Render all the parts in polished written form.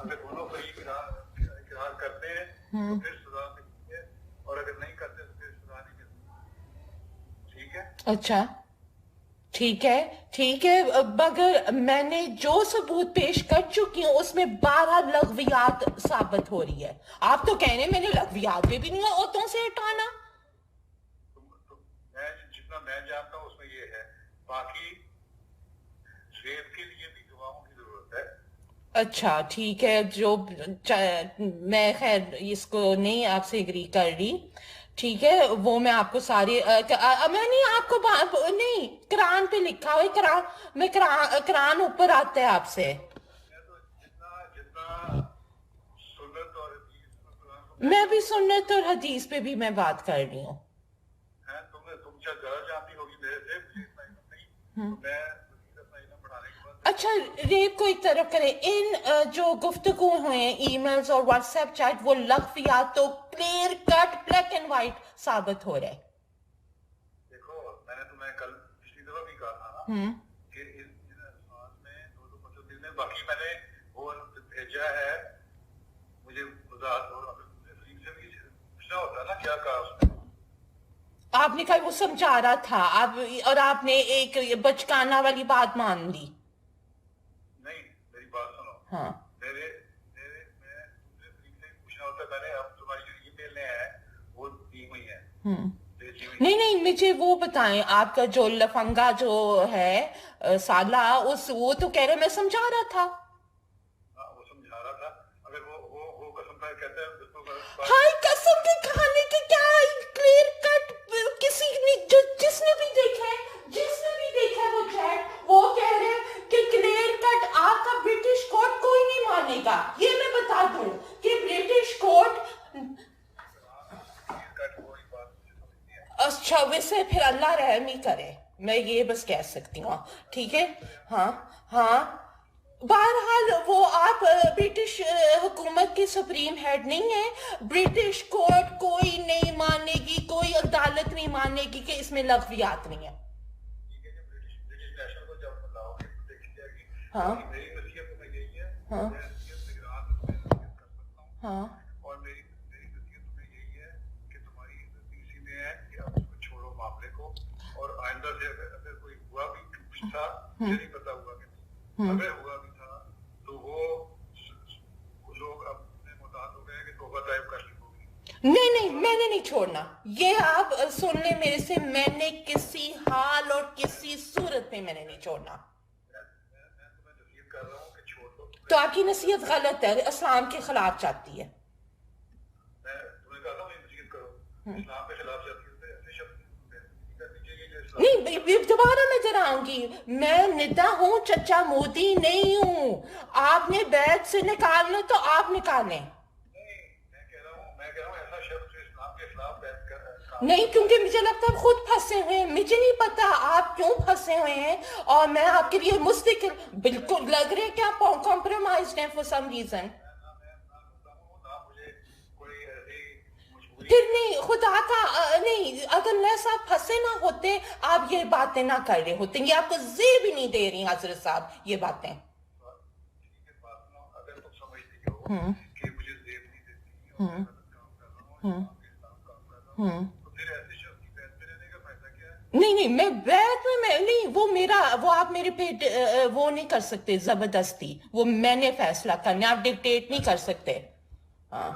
اگر دونوں فریق اقرار کرتے ہیں تو پھر سزا ملتی ہے اور اگر نہیں کرتے تو پھر سزا نہیں ملتی. ٹھیک ہے. اچھا ٹھیک ہے ٹھیک ہے، مگر میں نے جو ثبوت پیش کر چکی ہوں اس میں 12 لغویات ثابت ہو رہی ہے. آپ تو کہہ رہے ہیں میں نے لغویات پہ بھی نہیں ہے عورتوں سے ہٹانا. جتنا میں جانتا ہوں اس میں یہ ہے. باقی ریپ کے لیے بھی گواہوں کی ضرورت ہے. اچھا ٹھیک ہے، جو میں خیر اس کو نہیں آپ سے اگری کر رہی، ٹھیک ہے وہ میں آپ کو ساری میں نہیں آپ کو نہیں قرآن پہ لکھا ہوئے قرآن میں قرآن اوپر آتا ہے آپ سے. میں بھی سنت اور حدیث پہ بھی میں بات کر رہی ہوں. اچھا ریپ کو ایک طرف کریں، ان جو گفتگو ہوئے ای میلز اور واٹس ایپ چیٹ وہ لغویات تو clear cut black and white ثابت ہو رہے. دیکھو میں نے تمہیں کل پچھلی دفعہ بھی کہا تھا نا کہ ان الفاظ میں دو باقی میں نے وہ بھیجا ہے مجھے وضاحت اور فریق سے بھی پوچھنا ہوتا نا کیا کہا اس نے. آپ نے کہا وہ سمجھا رہا تھا آپ اور آپ نے ایک بچکانہ والی بات مان لی. نہیں میری بات سنو. ہاں میں دوسرے فریق سے پوچھنا ہوتا ہے. میں نے اب تمہاری جو ای میل ہیں وہ دی ہوئی ہیں. نہیں نہیں مجھے وہ بتائیں آپ کا جو لفنگا جو ہے سالہ وہ تو کہہ رہے میں سمجھا رہا تھا. وہ سمجھا رہا تھا. اگر وہ قسم کا کہتا ہے ہائی قسم کے کھانے کے کیا کلیئر کٹ کسی نے جس نے بھی دیکھا ہے وہ چیٹ وہ کہہ رہے ہیں کہ کلیئر کٹ آپ کا برٹش کورٹ کوئی نہیں مانے گا. یہ میں بتا دوں کہ برٹش کورٹ اچھا ویسے پھر اللہ رحم ہی کرے میں یہ بس کہہ سکتی ہوں. ٹھیک ہے ہاں ہاں بہرحال وہ آپ برٹش حکومت کی سپریم ہیڈ نہیں ہیں. برٹش کورٹ کوئی نہیں مانے گی کوئی عدالت نہیں مانے گی کہ اس میں لغویات نہیں ہے. ہاں ہاں ہاں اور میری نصیحت تمہیں یہی ہے کہ تمہاری عزت اسی میں ہے کہ اب اس کو چھوڑو معاملے کو. اور آئندہ سے اگر کوئی ہوا بھی کچھ تھا مجھے نہیں پتا ہوا کہ نہیں اگر ہوا بھی تھا تو وہ لوگ اپنے محتاط ہو گئے کہ توبہ طائب کر لی ہوگی. نہیں میں نے نہیں چھوڑنا. یہ آپ سن لیں میرے سے میں نے کسی حال اور کسی صورت میں نے نہیں چھوڑنا. تو آپ کی نصیحت غلط ہے اسلام کے خلاف جاتی ہے. نہیں دوبارہ نظر آؤں گی. میں ندا ہوں چچا مودی نہیں ہوں. آپ نے بیت سے نکالنا تو آپ نکالیں. نہیں کیونکہ مجھے لگتا ہے خود پھنسے ہوئے ہیں. مجھے نہیں پتا آپ کیوں پھنسے ہوئے ہیں اور میں آپ کے لیے مستقل بالکل لگ رہے کہ آپ کمپرومائزڈ ہیں فور سم ریزن. پھر نہیں خدا کا نہیں اگر لیسا پھنسے نہ ہوتے آپ یہ باتیں نہ کر رہے ہوتے. یہ آپ کو زیب بھی نہیں دے رہی حضرت صاحب یہ باتیں. نہیں میں بیت میں نہیں وہ آپ میرے پہ وہ نہیں کر سکتے زبردستی. وہ میں نے فیصلہ کرنا آپ ڈکٹیٹ نہیں کر سکتے. ہاں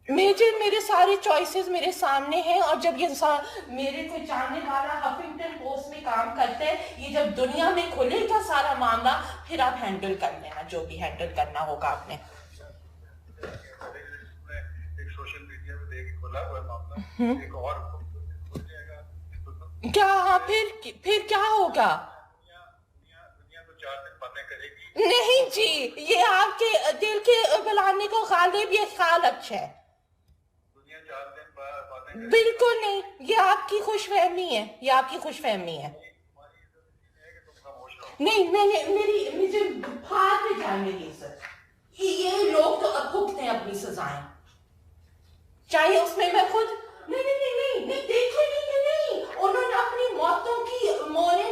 میرے سارے چوائسز میرے سامنے ہیں اور جب یہ میرے کو جاننے والا ہفنگٹن پوسٹ میں کام کرتے ہیں یہ جب دنیا میں کھلے گا سارا معاملہ پھر آپ ہینڈل کر لینا جو بھی ہینڈل کرنا ہوگا آپ نے. کیا پھر کیا ہوگا؟ نہیں جی یہ آپ کے دل کے بلانے کو غالب یہ خیال اچھا ہے. بالکل نہیں یہ آپ کی خوش فہمی ہے نہیں مجھے بھاگ میں جائے میری عزت. یہ لوگ تو اب بھگتے ہیں اپنی سزائیں چاہے اس میں خود نہیں دیکھے نہیں انہوں نے اپنی موتوں کی موریں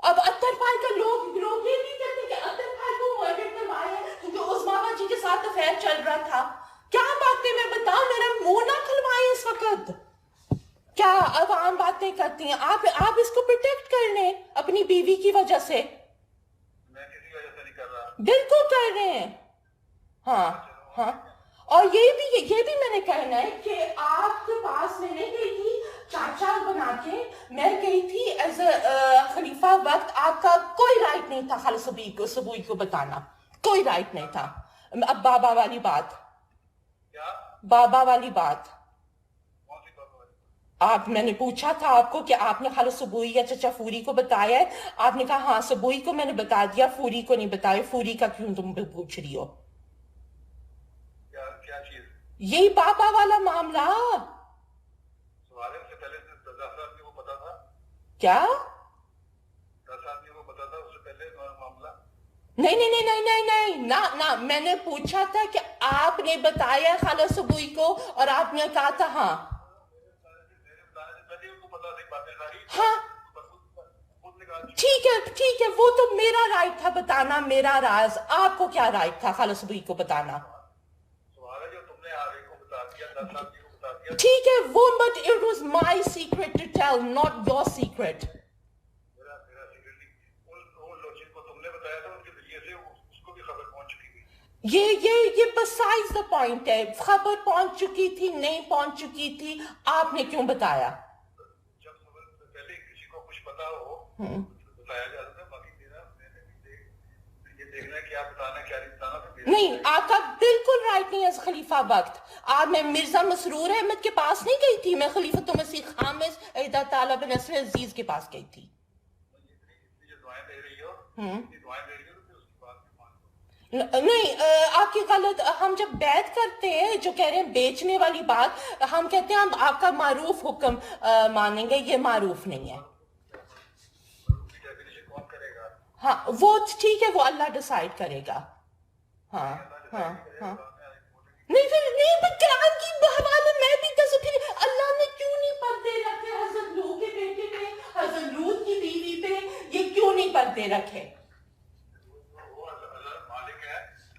اب اطہر بھائی کا لوگ یہ نہیں کہتے کہ اطہر بھائی کو مرڈر کروایا ہے کیونکہ عظمیٰ جی کے ساتھ افیئر چل رہا تھا. کیا باتیں میں بتاؤں, میرا منہ نہ کھلوائیں اس وقت. کیا عوام باتیں کرتی ہیں, آپ اس کو پروٹیکٹ کر رہے ہیں اپنی بیوی کی وجہ سے. میں کسی وجہ سے نہیں کر رہا. بالکل کر رہے ہیں. ہاں ہاں. اور یہ بھی میں نے کہنا ہے کہ آپ کے پاس میں نے گئی تھی چاچا بنا کے, میں گئی تھی ایز اے خلیفہ وقت. آپ کا کوئی رائٹ نہیں تھا خالد صبوئی کو بتانا, کوئی رائٹ نہیں تھا. اب بابا والی بات, کیا بابا والی بات, کون سی بات ہے؟ میں نے پوچھا تھا آپ کو کہ آپ نے خالد صبوئی یا چچا فوری کو بتایا ہے, آپ نے کہا ہاں صبوئی کو میں نے بتا دیا, فوری کو نہیں بتایا. فوری کا کیوں تم پوچھ رہی ہو؟ کیا چیز؟ یہی بابا والا معاملہ. سوالے سے پہلے 10 آدمی کو پتا تھا. کیا 10 آدمی کو پتا تھا اس سے پہلے معاملہ. نہیں, نہ میں نے پوچھا تھا کہ آپ نے بتایا خالد صبوئی کو اور آپ نے کہا تھا ہاں. میرے بتانے سے پہلے ان کو پتا تھی باتیں ساری. ہاں خود نے کہا ٹھیک ہے, وہ تو میرا رائٹ تھا بتانا, میرا راز. آپ کو کیا رائٹ تھا خالد صبوئی کو بتانا؟ سوال ہے جو تم نے آگے کو بتا دیا, 10 آدمی کو بتا دیا. ٹھیک ہے وہ, but it was my secret to tell, not your secret. میرا سیکرٹری ان لوگ جن کو تم نے بتایا تھا ان کے ذریعے سے اس کو بھی خبر پہنچ چکی تھی. یہ besides the point ہے. خبر پہنچ چکی تھی نہیں پہنچ چکی تھی, آپ نے کیوں بتایا؟ جب پہلے کسی کو کچھ پتا ہو بتایا جاتا ہے. باقی میں نے یہ دیکھنا ہے کہ آپ بتانا کیا نہیں بتانا. نہیں, آپ کا بالکل رائٹ نہیں ہے خلیفہ وقت. میں مرزا مسرور احمد کے پاس نہیں گئی تھی, میں خلیفۃ مسیح خامس عیدہ تعالیٰ بن نصر عزیز کے پاس گئی تھی. جو دعائیں دے رہی ہو دعائیں دے رہی ہو تو پھر اس کی بات بھی مان لو. نہیں, آپ کی غلط. ہم جب بیعت کرتے ہیں, جو کہہ رہے ہیں بیچنے والی بات, ہم کہتے ہیں ہم آپ کا معروف حکم مانیں گے. یہ معروف نہیں ہے. کون کرے گا؟ ہاں وہ ٹھیک ہے, وہ اللہ ڈیسائیڈ کرے گا. ہاں ہاں ہاں. نہیں قرآن کی حوالے میں بھی پھر اللہ نے کیوں نہیں پردے رکھے حضرت لوط کے بیٹے پہ, حضرت لوط کی بیوی پہ, یہ کیوں نہیں پردے رکھے؟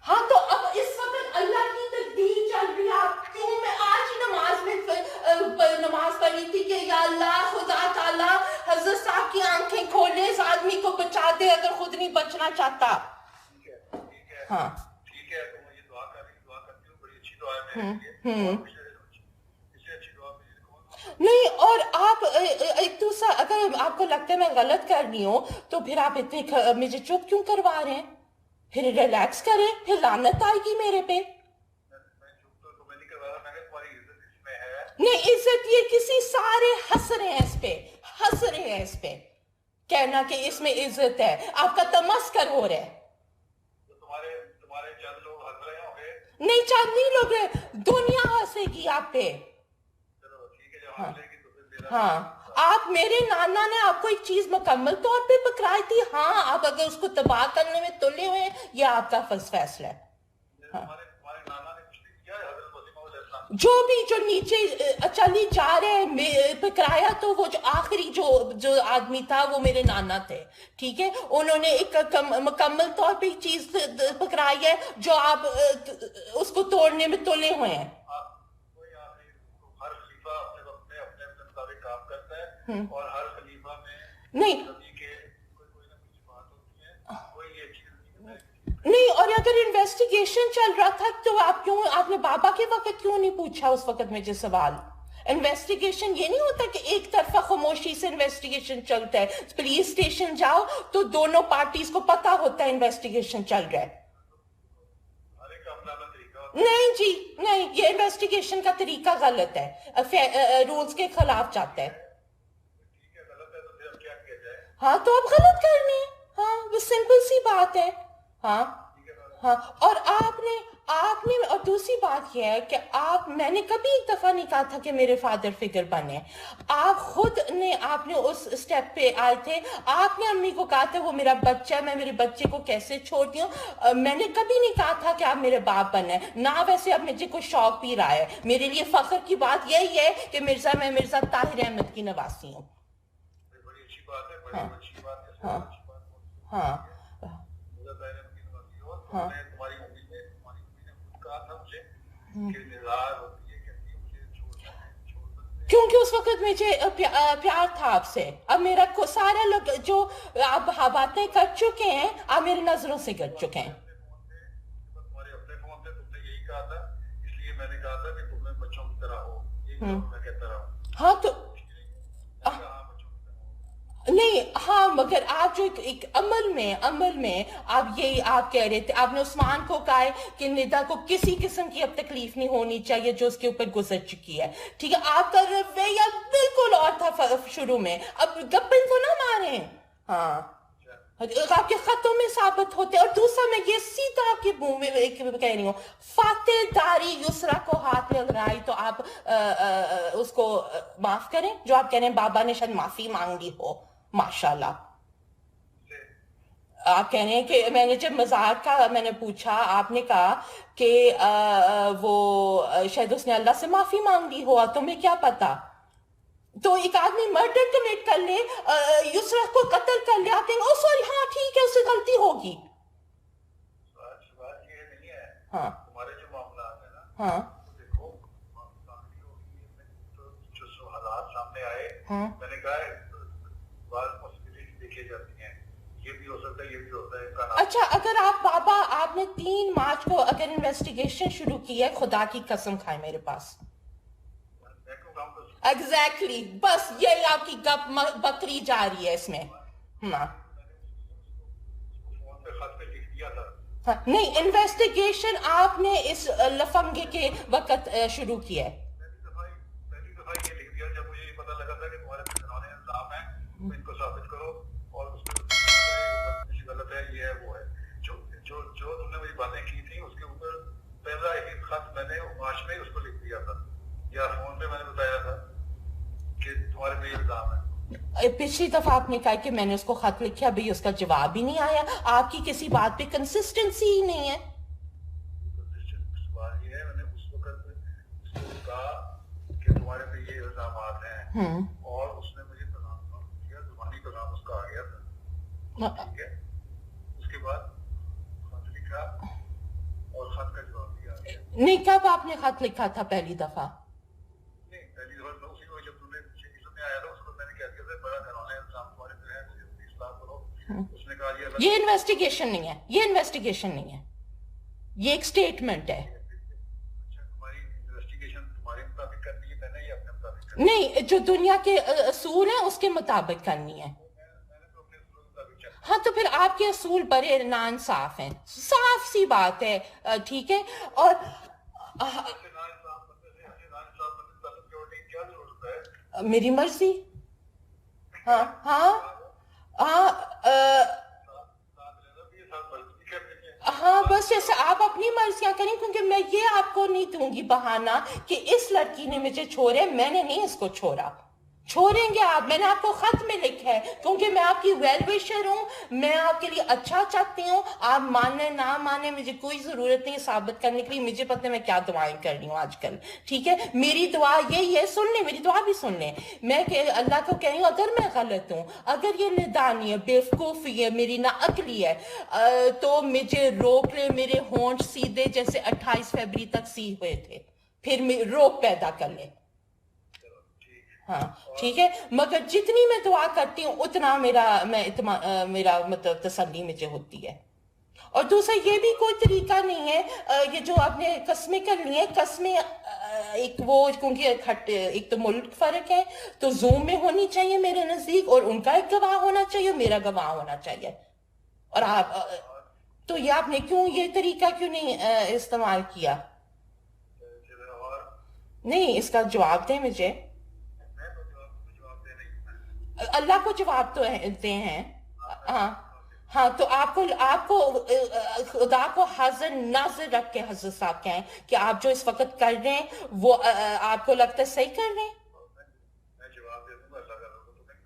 ہاں تو اب اس وقت اللہ کی تقدیر چل رہی ہے. آپ کیوں, میں آج ہی نماز پڑھی تھی کہ یا اللہ خدا تعالیٰ حضرت صاحب کی آنکھیں کھولے, اس آدمی کو بچا دے اگر خود نہیں بچنا چاہتا. ہاں ٹھیک ہے, تو میں یہ دعا کرتی ہوں, بڑی اچھی دعا ہے میرے لیے. اس سے اچھی دعا میرے لیے نہیں. اور آپ ایک دوسرا, اگر آپ کو لگتا ہے میں غلط کر رہی ہوں تو پھر آپ اتنے مجھے چپ کیوں کروا رہے ہیں؟ پھر ریلیکس کریں, پھر لعنت آئے گی میرے پہ. نہیں عزت, یہ کسی سارے ہنس رہے ہیں اس پہ کہنا کہ اس میں عزت ہے. آپ کا تمسخر ہو رہا ہے. تمہارے چند لوگ ہنس رہے ہوں گے. نہیں چند نہیں لوگ, دنیا ہنسے گی آپ پہ. چلو ٹھیک ہے, جب ہنسے گی تو پھر میرا. ہاں, آپ میرے نانا نے آپ کو ایک چیز مکمل طور پہ پکڑائی تھی. ہاں, آپ اگر اس کو تباہ کرنے میں تلے ہوئے ہیں, یہ آپ کا فیصلہ ہے. تمہارے نانا نے کچھ نہیں کیا ہے. حضرت وسیم علیہ السلام جو بھی جو نیچے چلی جا رہے ہیں پکڑایا, تو وہ جو آخری جو آدمی تھا وہ میرے نانا تھے. ٹھیک ہے, انہوں نے ایک مکمل طور پہ ایک چیز پکڑائی ہے جو آپ اس کو توڑنے میں تلے ہوئے ہیں. ہر خلیفہ اپنے وقت میں اپنے مطابق کام کرتا ہے, اور ہر خلیفہ میں نہیں کوئی نہ کچھ بات ہوتی ہے, کوئی یہ چیز نہیں. اور اگر انویسٹیگیشن چل رہا تھا تو آپ نے بابا کے وقت کیوں نہیں پوچھا اس وقت مجھے سوال؟ انویسٹیگیشن یہ نہیں ہوتا کہ ایک طرفہ خاموشی سے انویسٹیگیشن چلتا ہے. پولیس اسٹیشن جاؤ تو دونوں پارٹیز کو پتا ہوتا ہے انویسٹیگیشن چل رہا ہے. نہیں جی نہیں, یہ انویسٹیگیشن کا طریقہ غلط ہے, رولز کے خلاف جاتا ہے. ہاں تو آپ غلط کرنی. ہاں وہ سمپل سی بات ہے. ہاں ہاں. اور آپ نے اور دوسری بات یہ ہے کہ میں نے کبھی ایک دفعہ نہیں کہا تھا کہ میرے فادر فگر بنے. آپ نے اس سٹیپ پہ آئے تھے, آپ نے امی کو کہا تھا وہ میرا بچہ ہے, میں میرے بچے کو کیسے چھوڑتی ہوں. میں نے کبھی نہیں کہا تھا کہ آپ میرے باپ بنے نہ. ویسے اب مجھے کوئی شوق بھی رہا ہے. میرے لیے فخر کی بات یہی ہے کہ میں مرزا طاہر احمد کی نواسی ہوں. بڑی اچھی بات ہے, بڑی اچھی بات ہے. ہاں اچھی بات بہت ہاں مجھے پہلے ان کی نمازی ہو تو ہاں میں تمہاری امی نے خود کہا تھا مجھے کہ نظار ہوتی ہے کہتی ہے مجھے چھوڑ سکتے ہیں. کیونکہ اس وقت مجھے پیار تھا آپ سے. اب میرا سارا لوگ جو آپ باتیں کر چکے ہیں آپ میری نظروں سے گر چکے ہیں. تمہارے اپنے فون تھے تم نے یہی کہا تھا اس لیے میں نے کہا تھا کہ تمہیں بچوں کی طرح ہو یہی میں کہتا رہا ہوں. ہاں تو ہاں بچوں کی طرح ہو نہیں ہاں مگر آپ جو ایک عمل میں آپ یہی آپ کہہ رہے تھے. آپ نے عثمان کو کہا ہے کہ ندا کو کسی قسم کی اب تکلیف نہیں ہونی چاہیے جو اس کے اوپر گزر چکی ہے. ٹھیک ہے آپ کا رویہ بالکل اور تھا شروع میں. اب گپن تو نہ ماریں. ہاں آپ کے خطوں میں ثابت ہوتے. اور دوسرا میں یہ سیدھا آپ کے منہ میں کہہ رہی ہوں فاتح داری یسرا کو ہاتھ میں لگائی تو آپ اس کو معاف کریں جو آپ کہہ رہے ہیں بابا نے شاید معافی مانگ لی ہو. ماشاءاللہ آپ کہہ رہے ہیں کہ میں نے جب مزاق کا میں نے پوچھا آپ نے کہا کہ وہ شاید اس نے اللہ سے معافی مانگ لی ہو تمہیں کیا پتا. تو ایک آدمی مرڈر کمٹ کر لے یسرا کو قتل کر لے آپ کہیں او سوری ہاں ٹھیک ہے اس سے غلطی ہوگی. بات یہ نہیں ہے ہاں تمہارے جو معاملات ہیں نا ہاں دیکھو جو حالات سامنے آئے میں نے کہا بعض پاسبلٹی دیکھی جاتی ہیں یہ بھی ہو سکتا ہے یہ بھی ہوتا ہے. اچھا اگر آپ بابا آپ نے 3 مارچ کو اگر انویسٹیگیشن شروع کی ہے خدا کی قسم کھائے میرے پاس ایگزیکٹلی بس یہ آپ کی گپ بکری جا رہی ہے اس میں. ہاں فون پہ خط پہ لکھ دیا تھا نہیں انویسٹیگیشن آپ نے اس لفنگے کے وقت شروع کی ہے. پہلی دفعہ یہ لکھ دیا جب مجھے یہ پتا لگا تھا کہ تمہارے پہ گناہ الزام ہے تم ان کو ثابت کرو اور اس میں غلط ہے یہ ہے وہ ہے جو تم نے وہی باتیں کی تھی اس کے اوپر پہلا ایک خط میں نے مارچ میں اس کو لکھ دیا تھا یا فون پہ میں نے بتایا تھا کہ تمہارے پہ یہ الزام ہے. پچھلی دفعہ آپ نے کہا کہ میں نے اس کو خط لکھا بھئی اس کا جواب ہی نہیں آیا. آپ کی کسی بات پہ کنسسٹنسی ہی نہیں ہے. سوال یہ ہے میں نے اس وقت اس کو کہا کہ تمہارے پہ یہ الزامات ہیں اور اس نے مجھے پیغام کیا زبانی پیغام اس کا آ گیا تھا ٹھیک ہے. اس کے بعد خط لکھا اور خط کا جواب دیا نہیں کب آپ نے خط لکھا تھا پہلی دفعہ؟ نہیں پہلی دفعہ اسی کو جب تم نے مجھے آیا تھا اس کو میں نے کیا کیا تھا بڑا گھرانا الزام تمہارے پہ ہے مجھے اپنی اصلاح کرو. اس نے کہا یہ انویسٹیگیشن نہیں ہے یہ انویسٹیگیشن نہیں ہے یہ ایک سٹیٹمنٹ ہے. نہیں جو دنیا کے اصول ہیں اس کے مطابق کرنی ہے. ہاں تو پھر آپ کے اصول بڑے ناانصاف ہیں صاف سی بات ہے. ٹھیک ہے اور میری مرضی. ہاں ہاں ہاں ہاں بس جیسے آپ اپنی مرضیاں کریں کیونکہ میں یہ آپ کو نہیں دوں گی بہانہ کہ اس لڑکی نے مجھے چھوڑے میں نے نہیں اس کو چھوڑا. چھوڑیں گے آپ میں نے آپ کو خط میں لکھا ہے کیونکہ میں آپ کی ویل وشر ہوں میں آپ کے لیے اچھا چاہتی ہوں. آپ مانیں نہ مانیں مجھے کوئی ضرورت نہیں ثابت کرنے کے لیے. مجھے پتہ ہے میں کیا دعائیں کر رہی ہوں آج کل. ٹھیک ہے میری دعا یہی ہے سن لیں میری دعا بھی سن لیں. میں اللہ کو کہہ رہی ہوں اگر میں غلط ہوں اگر یہ ندانی ہے بیوقوفی ہے میری ناعقلی ہے تو مجھے روک لے. میرے ہونٹ سیدھے جیسے 28 فروری تک سی ہوئے تھے پھر روک پیدا کر لے. ہاں ٹھیک ہے مگر جتنی میں دعا کرتی ہوں اتنا میرا مطلب تسلی مجھے ہوتی ہے. اور دوسرا یہ بھی کوئی طریقہ نہیں ہے یہ جو آپ نے قسمیں کر لی ہیں قسمیں ایک وہ کیونکہ ایک تو ملک فرق ہے تو زوم میں ہونی چاہیے میرے نزدیک اور ان کا ایک گواہ ہونا چاہیے میرا گواہ ہونا چاہیے. اور آپ تو یہ آپ نے کیوں یہ طریقہ کیوں نہیں استعمال کیا؟ نہیں اس کا جواب دیں مجھے. اللہ کو جواب تو دے ہیں. ہاں ہاں تو آپ کو خدا کو حاضر ناظر رکھ کے حضرت صاحب کہیں کہ آپ جو اس وقت کر رہے ہیں وہ آپ کو لگتا ہے صحیح کر رہے ہیں.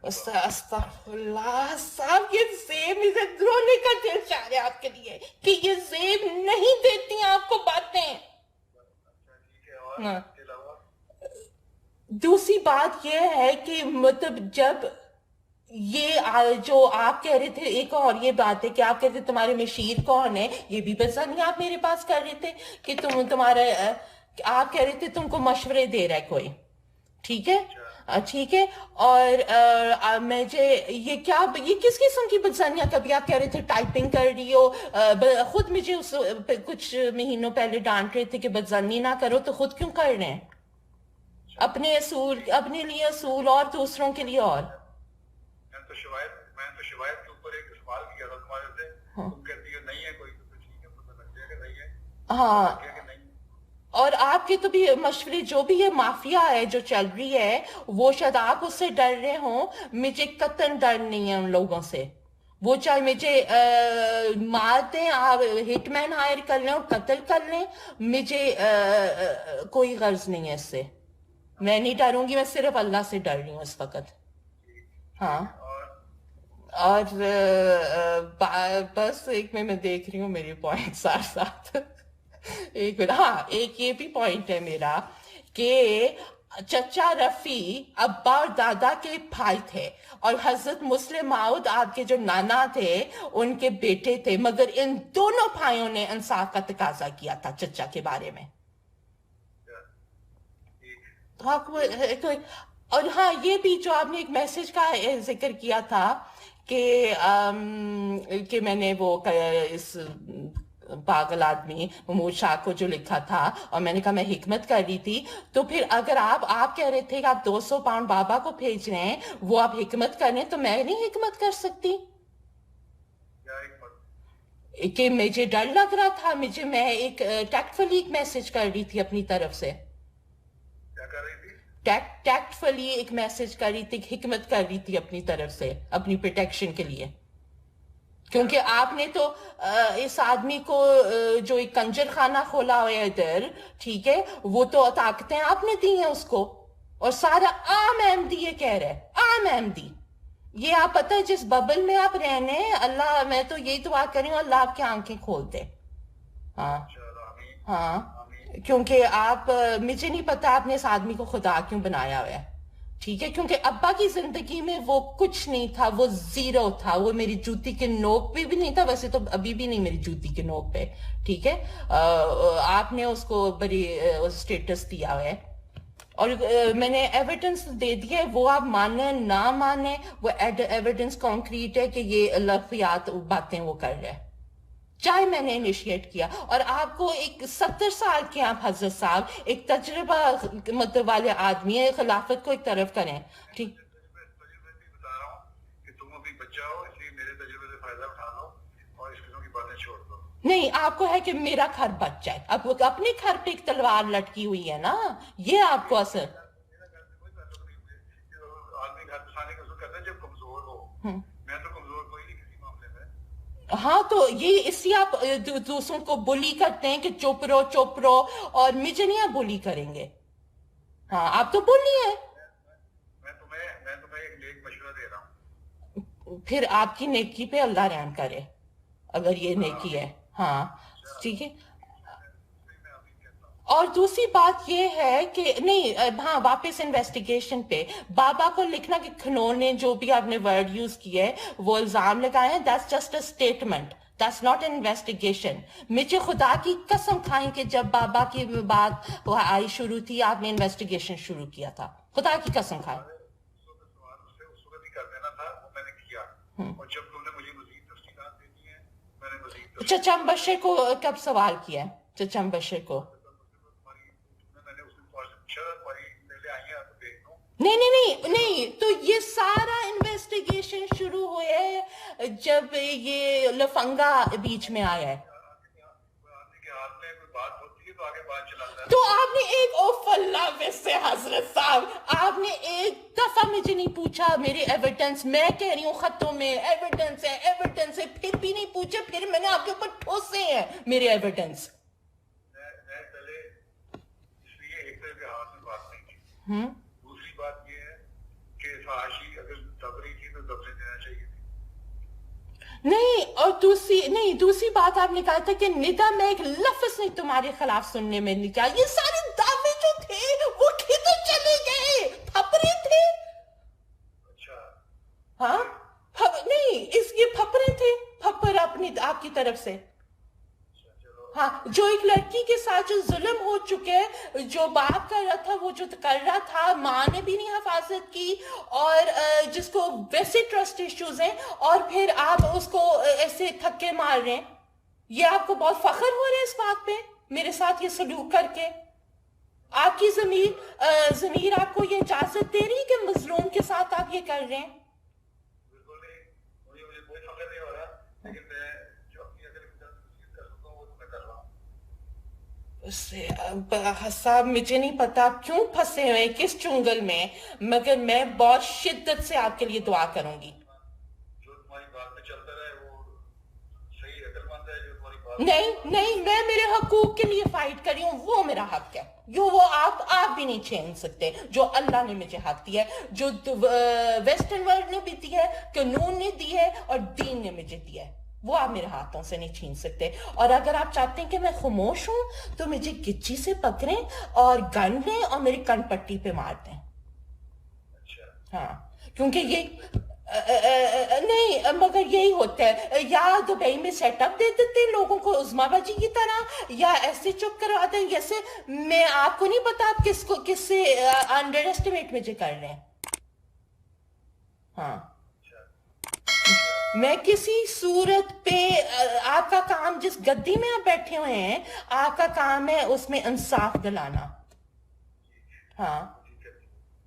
استغفر اللہ صاحب یہ زیب مجھے رونے کا دل چاہ رہا ہے آپ کے لیے کہ یہ زیب نہیں دیتی آپ کو باتیں. دوسری بات یہ ہے کہ مطلب جب جو آپ کہہ رہے تھے، ایک اور یہ بات ہے کہ آپ کہتے تمہارے مشیر کون ہے، یہ بھی بزنی آپ میرے پاس کر رہے تھے کہ تمہارا آپ کہہ رہے تھے تم کو مشورے دے رہا ہے کوئی، ٹھیک ہے ٹھیک ہے. اور مجھے یہ کس قسم کی بدزنیاں، کبھی آپ کہہ رہے تھے ٹائپنگ کر رہی ہو، خود مجھے کچھ مہینوں پہلے ڈانٹ رہے تھے کہ بدزنی نہ کرو، تو خود کیوں کر رہے ہیں؟ اپنے لیے اصول اور دوسروں کے لیے اور. میں تو شوائد کے اوپر ایک سوال کیا تھا تمہارے سے، تم کہتی ہو نہیں ہے کوئی، تو ٹھیک ہے پتہ لگ جائے کہ نہیں ہے. ہاں، اور آپ کے تو بھی مشورے، جو بھی یہ مافیا ہے جو چل رہی ہے، وہ شاید آپ اس سے ڈر رہے ہوں، مجھے قطعاً ڈر نہیں ہے ان لوگوں سے. وہ چاہے مجھے مار دیں، آپ ہٹ مین ہائر کر لیں اور قتل کر لیں، مجھے کوئی غرض نہیں ہے اس سے. میں نہیں ڈروں گی، میں صرف اللہ سے ڈر رہی ہوں اس وقت. ہاں، اور بس ایک میں دیکھ رہی ہوں میری پوائنٹ ساتھ ساتھ. ایک منٹ، ہاں ایک یہ بھی پوائنٹ ہے میرا کہ چچا رفیع ابا اور دادا کے بھائی تھے، اور حضرت مسلم ماؤد آپ کے جو نانا تھے ان کے بیٹے تھے، مگر ان دونوں بھائیوں نے انصاف کا تقاضا کیا تھا چچا کے بارے میں. اور ہاں یہ بھی جو آپ نے ایک میسج کا ذکر کیا تھا کہ میں نے وہ اس پاگل آدمی محمود شاہ کو جو لکھا تھا، اور میں نے کہا میں حکمت کر رہی تھی، تو پھر اگر آپ کہہ رہے تھے کہ آپ 200 پاؤنڈ بابا کو بھیج رہے ہیں، وہ آپ حکمت کر رہے ہیں، تو میں نہیں حکمت کر سکتی کہ مجھے ڈر لگ رہا تھا، میں ایک ٹیکٹفلی ایک میسج کر رہی تھی اپنی طرف سے، ٹیکٹفلی ایک میسج کر رہی تھی، حکمت کر رہی تھی اپنی طرف سے اپنی پروٹیکشن کے لیے. کیونکہ آپ نے تو اس آدمی کو جو ایک کنجر خانہ کھولا ہوا ہے ادھر، ٹھیک ہے، وہ تو طاقتیں آپ نے دی ہیں اس کو، اور سارا عام احمدی یہ کہہ رہا ہے، عام احمدی. یہ آپ پتہ ہے جس ببل میں آپ رہنے، اللہ، میں تو یہی دعا کر رہی ہوں اللہ آپ کی آنکھیں کھول دے. ہاں ہاں، کیونکہ مجھے نہیں پتا آپ نے اس آدمی کو خدا کیوں بنایا ہوا ہے، ٹھیک ہے، کیونکہ ابا کی زندگی میں وہ کچھ نہیں تھا، وہ زیرو تھا، وہ میری جوتی کے نوک پہ بھی نہیں تھا، ویسے تو ابھی بھی نہیں میری جوتی کے نوک پہ، ٹھیک ہے. آپ نے اس کو بڑی سٹیٹس دیا ہوا ہے، اور میں نے ایویڈنس دے دیا ہے، وہ آپ مانیں نہ مانیں، وہ ایویڈنس کانکریٹ ہے کہ یہ لفظیات باتیں وہ کر رہے ہیں، چاہے میں نے انیشیٹ کیا. اور آپ کو ایک 70 سال کے آپ حضرت صاحب ایک تجربہ مطلب والے آدمی ہیں، خلافت کو ایک طرف کریں، ٹھیک. بتا رہا ہوں کہ تم ابھی بچہ ہو، اس لیے میرے تجربے سے فائدہ اٹھا لو اور اس قسم کی باتیں چھوڑ دو. نہیں، آپ کو ہے کہ میرا گھر بچ جائے، اب اپنے گھر پہ ایک تلوار لٹکی ہوئی ہے نا، یہ آپ کو اثر. آدمی گھر بسانے کا کہتا ہے جب کمزور ہو، میں تو کمزور کوئی نہیں کسی معاملے میں. ہاں، تو یہ اس لیے آپ دوسروں کو بلی کرتے ہیں کہ چپ رہو، اور مجھے نہیں آپ بلی کریں گے. ہاں، آپ تو بلی ہیں. میں تمہیں ایک نیک مشورہ دے رہا ہوں. پھر آپ کی نیکی پہ اللہ رحم کرے اگر یہ نیکی ہے. ہاں ٹھیک ہے. اور دوسری بات یہ ہے کہ نہیں، ہاں واپس انویسٹیگیشن پہ بابا کو لکھنا کہ کھنور نے جو بھی آپ نے ورڈ یوز کیا ہے، وہ الزام لگائے ہیں، that's just a statement, that's not an investigation. مجھے خدا کی قسم کھائیں کہ جب بابا کی بات وہ آئی شروع تھی، آپ نے انویسٹیگیشن شروع کیا تھا، خدا کی قسم کھائیں. اس وقت ہی کر دینا تھا، وہ میں نے کیا، اور جب تم نے مجھے مزید تفصیلات دینی ہے، میں نے مزید. چچا مبشر کو کب سوال کیا ہے؟ چچا مبشر کو نہیں، تو یہ سارا انویسٹیگیشن شروع ہوئے ہے جب یہ لفنگا بیچ میں آیا ہے. تو آپ نے ایک اوف اللہ سے حضرت صاحب، آپ نے ایک دفعہ مجھے نہیں پوچھا میری ایویڈنس. میں کہہ رہی ہوں خطوں میں ایویڈنس ہے، پھر بھی نہیں پوچھے، پھر میں نے آپ کے اوپر ٹھوسے ہیں میرے ایویڈنس. دوسری بات یہ ہے کہ فحاشی اگر دب رہی تھی تو دبنے دینا چاہیے تھی. نہیں، دوسری بات آپ نے کہا تھا کہ ندا میں ایک لفظ نہیں تمہارے خلاف سننے میں نہیں کیا. یہ سارے دعوے جو تھے وہ کدھر چلے گئے؟ پھپڑے تھے. اچھا، ہاں، طرف سے. ہاں, جو ایک لڑکی کے ساتھ جو ظلم ہو چکے, جو باپ کر رہا تھا وہ جو کر رہا تھا, ماں نے بھی نہیں حفاظت کی, اور جس کو ویسے ٹرسٹ ایشوز ہیں, اور پھر آپ اس کو ایسے تھکے مار رہے ہیں. یہ آپ کو بہت فخر ہو رہا ہے اس بات پہ میرے ساتھ یہ سلوک کر کے؟ آپ کی ضمیر آپ کو یہ اجازت دے رہی ہے کہ مظلوم کے ساتھ آپ یہ کر رہے ہیں؟ بالکل نہیں, مجھے کوئی فخر نہیں ہو رہا, لیکن میں جو اپنی اگر چیز کر سکتا ہوں وہ تو میں کر رہا ہوں. صاحب مجھے نہیں پتا کیوں پھنسے ہوئے کس چنگل میں, مگر میں بہت شدت سے آپ کے لیے دعا کروں گی. جو تمہاری بات میں چلتا رہے وہ صحیح عقل مند ہے, جو تمہاری بات نہیں, میں میرے حقوق کے لیے فائٹ کری ہوں, وہ میرا حق ہے, وہ آپ بھی نہیں چھین سکتے. جو اللہ نے مجھے حق دیا ہے, جو ویسٹرن ورلڈ نے بھی دی ہے, قانون نے دی ہے, اور دین نے مجھے دیا ہے, وہ آپ میرے ہاتھوں سے نہیں چھین سکتے. اور اگر آپ چاہتے ہیں کہ میں خاموش ہوں تو مجھے گچی سے پکڑیں اور گن لیں اور میری کن پٹی پہ مار دیں. ہاں, کیونکہ یہ نہیں, مگر یہی ہوتا ہے, یا دبئی میں سیٹ اپ دے دیتے لوگوں کو عظما باجی کی طرح, یا ایسے چپ کرواتے ہیں جیسے میں آپ کو نہیں پتا آپ کس سے انڈر ایسٹیمیٹ مجھے کر رہے ہیں. ہاں, میں کسی صورت پہ آپ کا کام, جس گدی میں آپ بیٹھے ہوئے ہیں, آپ کا کام ہے اس میں انصاف دلانا. ہاں,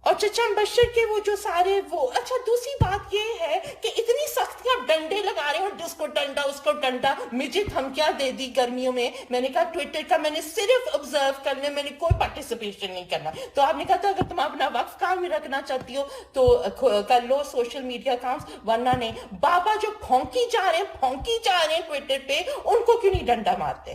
اور چچا بشر کے وہ جو سارے وہ. اچھا, دوسری بات یہ ہے کہ اتنی سختی آپ ڈنڈے لگا رہے ہیں, اور جس کو ڈنڈا اس کو ڈنڈا, مجھے دھمکیاں دے دی گرمیوں میں. میں نے کہا ٹویٹر کا میں نے صرف آبزرو کرنا, میں نے کوئی پارٹیسپیشن نہیں کرنا. تو آپ نے کہا تھا اگر تم اپنا وقت کام میں رکھنا چاہتی ہو تو کر لو سوشل میڈیا اکاؤنٹس, ورنہ نہیں. بابا جو پھونکی جا رہے ہیں ٹویٹر پہ, ان کو کیوں نہیں ڈنڈا مارتے؟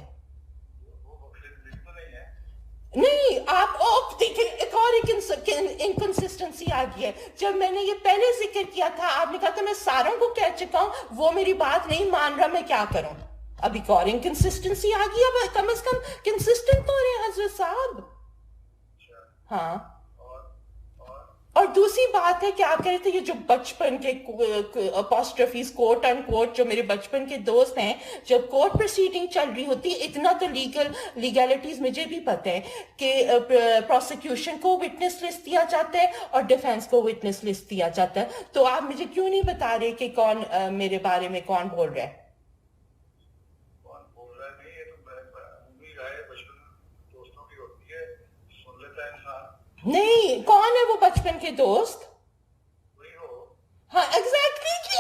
نہیں, آپ دیکھیں ایک اور انکنسسٹنسی آ گئی ہے. جب میں نے یہ پہلے ذکر کیا تھا, آپ نے کہا تھا میں ساروں کو کہہ چکا ہوں, وہ میری بات نہیں مان رہا, میں کیا کروں؟ اب ایک اور انکنسسٹنسی آ گئی. اب کم از کم کنسسٹنٹ تو رہے حضرت صاحب. ہاں, اور دوسری بات ہے کہ آپ کہہ رہے تھے یہ جو بچپن کے اپوسٹرفیز کوٹ اینڈ کوٹ, جو میرے بچپن کے دوست ہیں, جب کورٹ پروسیڈنگ چل رہی ہوتی ہے, اتنا تو لیگلٹیز مجھے بھی پتہ ہے کہ پروسیکیوشن کو وٹنس لسٹ دیا جاتا ہے اور ڈیفینس کو وٹنس لسٹ دیا جاتا ہے. تو آپ مجھے کیوں نہیں بتا رہے کہ کون میرے بارے میں کون بول رہا ہے؟ نہیں, کون ہے وہ بچپن کے دوست؟ ہاں ایگزیکٹلی.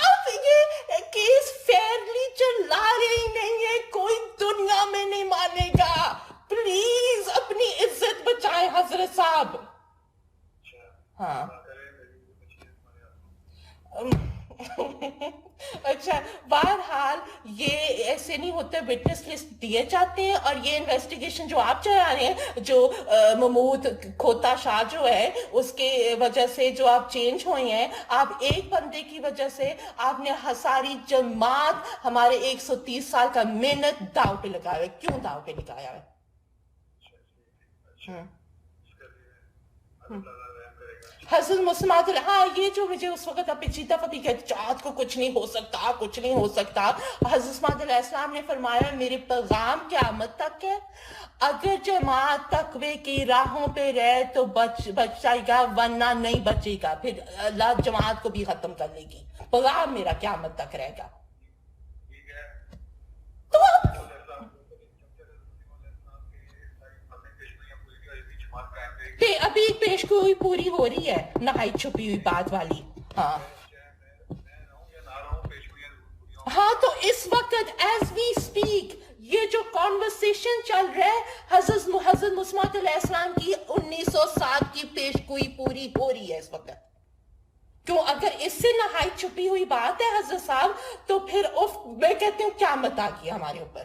آپ یہ کیس فیئرلی چلا رہے ہی نہیں ہے, کوئی دنیا میں نہیں مانے گا. پلیز اپنی عزت بچائیں حضرت صاحب. ہاں اچھا, بہرحال یہ ایسے نہیں ہوتا, وٹنس لسٹ دیے جاتے ہیں, اور یہ انویسٹیگیشن جو آپ چلا رہے ہیں, جو محمود کھوتا شاہ جو ہے, اس کے وجہ سے جو آپ چینج ہوئے ہیں, آپ ایک بندے کی وجہ سے آپ نے ساری جماعت, ہمارے 130 سال کا محنت داؤ پہ لگایا ہے. کیوں داؤ پہ لگایا ہے؟ حضرت مسلمات ہاں, یہ جو مجھے اس وقت پچھلی دفعہ بھی کہتے چاہت کو کچھ نہیں ہو سکتا, کچھ نہیں ہو سکتا. حضرت مسلمات علیہ السلام نے فرمایا میرے پیغام قیامت تک ہے, اگر جماعت تقوی کی راہوں پہ رہے تو بچ جائے گا, ورنہ نہیں بچے گا, پھر اللہ جماعت کو بھی ختم کر لے گی. پیغام میرا قیامت تک رہے گا. تو ابھی پیشگوئی پوری ہو رہی ہے, نہائی چھپی ہوئی بات والی. ہاں ہاں, تو اس وقت ایز وی اسپیک یہ جو کانورسیشن چل رہا ہے, حضرت مسیح علیہ السلام کی 1907 کی پیشگوئی پوری ہو رہی ہے اس وقت. کیوں, اگر اس سے نہائی چھپی ہوئی بات ہے حضرت صاحب, تو پھر میں کہتی ہوں قیامت آ گئی ہمارے اوپر.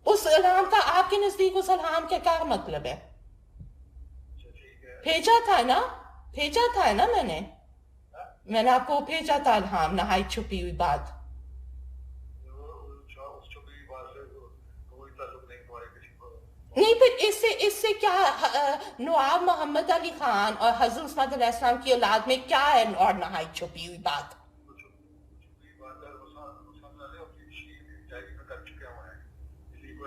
اس الہام کا آپ کے نزدیک اس الہام کا کیا مطلب ہے؟ بھیجا تھا نا میں نے آپ کو بھیجا تھا الہام, نہائی چھپی ہوئی بات. نہیں, پھر اس سے کیا نواب محمد علی خان اور حضرت عثمان علیہ السلام کی اولاد میں کیا ہے اور نہائی چھپی ہوئی بات؟